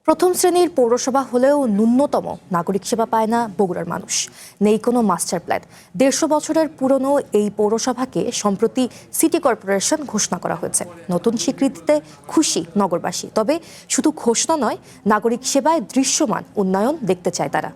প্রথম শ্রেণীর পৌরসভা হলেও ন্যূনতম নাগরিক সেবা পায় না বগুড়ার মানুষ। নেই কোনো মাস্টার প্ল্যান। 150 বছরের পুরনো এই পৌরসভাকে সম্প্রতি সিটি কর্পোরেশন ঘোষণা করা হয়েছে। নতুন স্বীকৃতিতে খুশি নগরবাসী, তবে শুধু ঘোষণা নয়, নাগরিক সেবায় দৃশ্যমান উন্নয়ন দেখতে চায় তারা।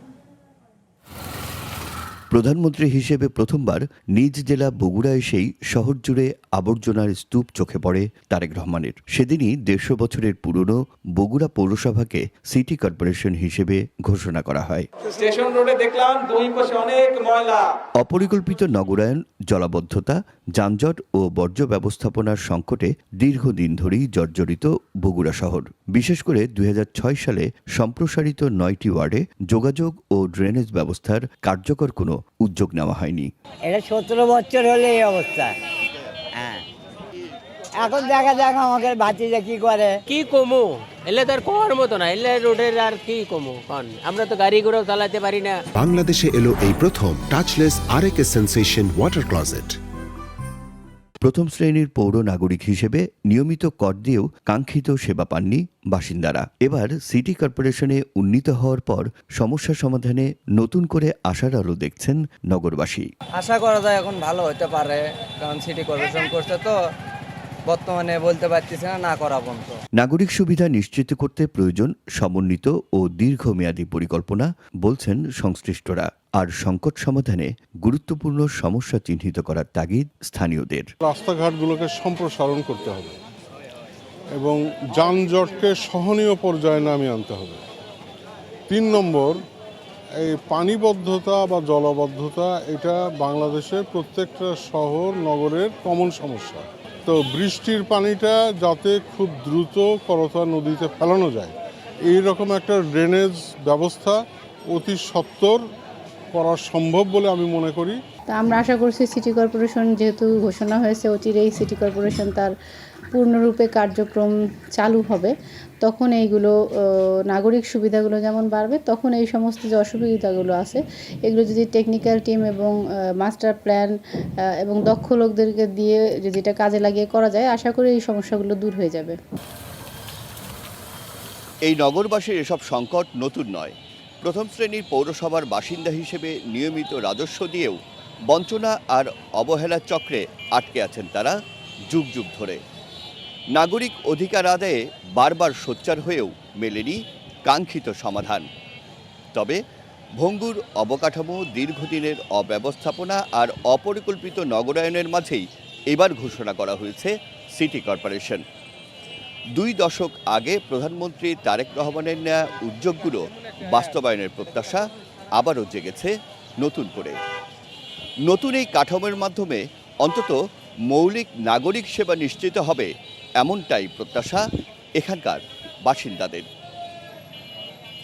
প্রধানমন্ত্রী হিসেবে প্রথমবার নিজ জেলা বগুড়া এসেই শহর জুড়ে আবর্জনার স্তূপ চোখে পড়ে তারেক রহমানের। সেদিনই 150 বছরের পুরনো বগুড়া পৌরসভাকে সিটি কর্পোরেশন হিসেবে ঘোষণা করা হয়। স্টেশন রোডে দেখলাম দুই পাশে অনেক ময়লা। অপরিকল্পিত নগরায়ন, জলাবদ্ধতা, যানজট ও বর্জ্য ব্যবস্থাপনার সংকটে দীর্ঘদিন ধরেই জর্জরিত বগুড়া শহর। বিশেষ করে 2006 সালে সম্প্রসারিত 9টি ওয়ার্ডে যোগাযোগ ও ড্রেনেজ ব্যবস্থার কার্যকর কোনো উদ্যোগ নেওয়া হয়নি। এটা 17 বছর হলে এই অবস্থা। হ্যাঁ, এখন দেখা যাক আমাদের ভাতিজা কি করে। কি কমু এলে তার কোয়ার মতো না, এলে রোডের আর কি কমু, কারণ আমরা তো গাড়ি ঘোড়াও চালাতে পারি না। বাংলাদেশে এলো এই প্রথম টাচলেস আরএকে সেন্সেশন ওয়াটার ক্লোজেট। প্রথম শ্রেণীর পৌর নাগরিক হিসেবে নিয়মিত কর দিয়েও কাঙ্ক্ষিত সেবা পাননি বাসিন্দারা। এবার সিটি কর্পোরেশনে উন্নীত হওয়ার পর সমস্যা সমাধানে নতুন করে আশার আলো দেখছেন নগরবাসী। আশা করা যায় এখন ভালো হতে পারে, কারণ সিটি কর্পোরেশন করছে তো, বর্তমানে বলতে পারতেছি না করা পর্যন্ত। নাগরিক সুবিধা নিশ্চিত করতে প্রয়োজন সমন্বিত ও দীর্ঘমেয়াদী পরিকল্পনা বলছেন সংশ্লিষ্টরা। আর সংকট সমাধানে গুরুত্বপূর্ণ সমস্যা চিহ্নিত করার তাগিদ স্থানীয়দের। রাস্তাঘাটগুলোকে সম্প্রসারণ করতে হবে এবং যানজটকে সহনীয় পর্যায়ে নামিয়ে আনতে হবে। 3 নম্বর, এই পানিবদ্ধতা বা জলবদ্ধতা, এটা বাংলাদেশের প্রত্যেকটা শহর নগরের কমন সমস্যা। তো বৃষ্টির পানিটা যাতে খুব দ্রুত করতা নদীতে ফেলানো যায়, এই রকম একটা ড্রেনেজ ব্যবস্থা অতি সত্বর করা সম্ভব বলে আমি মনে করি। তা আমরা আশা করছি সিটি কর্পোরেশন যেহেতু ঘোষণা হয়েছে, অচিরেই সিটি কর্পোরেশন তার পূর্ণরূপে কার্যক্রম চালু হবে, তখন এইগুলো নাগরিক সুবিধাগুলো যেমন বাড়বে, তখন এই সমস্ত যে অসুবিধাগুলো আছে এগুলো যদি টেকনিক্যাল টিম এবং মাস্টার প্ল্যান এবং দক্ষ লোকদেরকে দিয়ে যদি এটা কাজে লাগিয়ে করা যায়, আশা করি এই সমস্যাগুলো দূর হয়ে যাবে। এই নগরবাসীর এসব সংকট নতুন নয়। প্রথম শ্রেণীর পৌরসভার বাসিন্দা হিসেবে নিয়মিত রাজস্ব দিয়েও বঞ্চনা আর অবহেলার চক্রে আটকে আছেন তারা যুগ যুগ ধরে। নাগরিক অধিকার আদায়ে বারবার সোচ্চার হয়েও মেলেনি কাঙ্ক্ষিত সমাধান। তবে ভঙ্গুর অবকাঠামো, দীর্ঘদিনের অব্যবস্থাপনা আর অপরিকল্পিত নগরায়নের মাঝেই এবার ঘোষণা করা হয়েছে সিটি কর্পোরেশন। 2 দশক আগে প্রধানমন্ত্রী তারেক রহমানের নেওয়া উদ্যোগগুলো বাস্তবায়নের প্রত্যাশা আবারও জেগেছে নতুন করে। নতুন এই কাঠামোর মাধ্যমে অন্তত মৌলিক নাগরিক সেবা নিশ্চিত হবে, এমনটাই প্রত্যাশা এখানকার বাসিন্দাদের।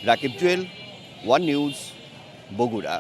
Rakib Jewel, one news, Bogura.